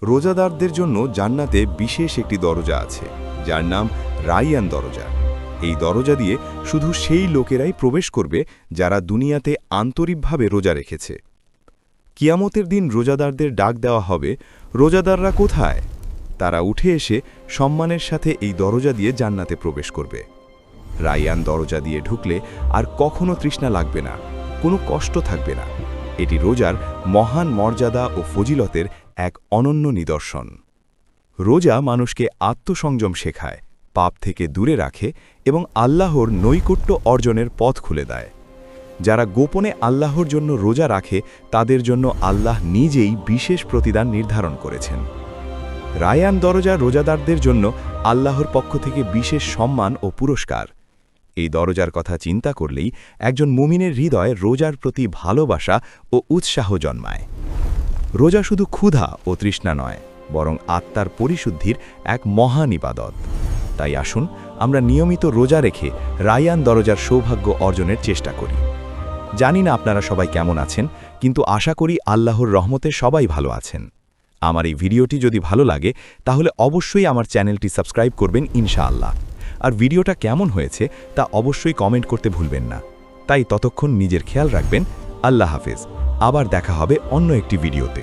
রোজাদারদের জন্য জান্নাতে বিশেষ একটি দরজা আছে, যার নাম রাইয়ান দরজা। এই দরজা দিয়ে শুধু সেই লোকেরাই প্রবেশ করবে যারা দুনিয়াতে আন্তরিকভাবে রোজা রেখেছে। কিয়ামতের দিন রোজাদারদের ডাক দেওয়া হবে, রোজাদাররা কোথায়? তারা উঠে এসে সম্মানের সাথে এই দরজা দিয়ে জান্নাতে প্রবেশ করবে। রাইয়ান দরজা দিয়ে ঢুকলে আর কখনো তৃষ্ণা লাগবে না, কোনো কষ্ট থাকবে না। এটি রোজার মহান মর্যাদা ও ফজিলতের এক অনন্য নিদর্শন। রোজা মানুষকে আত্মসংযম শেখায়, পাপ থেকে দূরে রাখে এবং আল্লাহর নৈকট্য অর্জনের পথ খুলে দেয়। যারা গোপনে আল্লাহর জন্য রোজা রাখে তাদের জন্য আল্লাহ নিজেই বিশেষ প্রতিদান নির্ধারণ করেছেন। রায়ান দরজা রোজাদারদের জন্য আল্লাহর পক্ষ থেকে বিশেষ সম্মান ও পুরস্কার। এই দরজার কথা চিন্তা করলেই একজন মুমিনের হৃদয়ে রোজার প্রতি ভালোবাসা ও উৎসাহ জন্মায়। রোজা শুধু ক্ষুধা ও তৃষ্ণা নয়, বরং আত্মার পরিশুদ্ধির এক মহান ইবাদত। তাই আসুন আমরা নিয়মিত রোজা রেখে রায়ান দরজার সৌভাগ্য অর্জনের চেষ্টা করি। জানি না আপনারা সবাই কেমন আছেন, কিন্তু আশা করি আল্লাহর রহমতে সবাই ভালো আছেন। আমার এই ভিডিওটি যদি ভালো লাগে তাহলে অবশ্যই আমার চ্যানেলটি সাবস্ক্রাইব করবেন ইনশাআল্লাহ। আর ভিডিওটা কেমন হয়েছে তা অবশ্যই কমেন্ট করতে ভুলবেন না। তাই ততক্ষণ নিজের খেয়াল রাখবেন। আল্লাহ হাফেজ। আবার দেখা হবে অন্য একটি ভিডিওতে।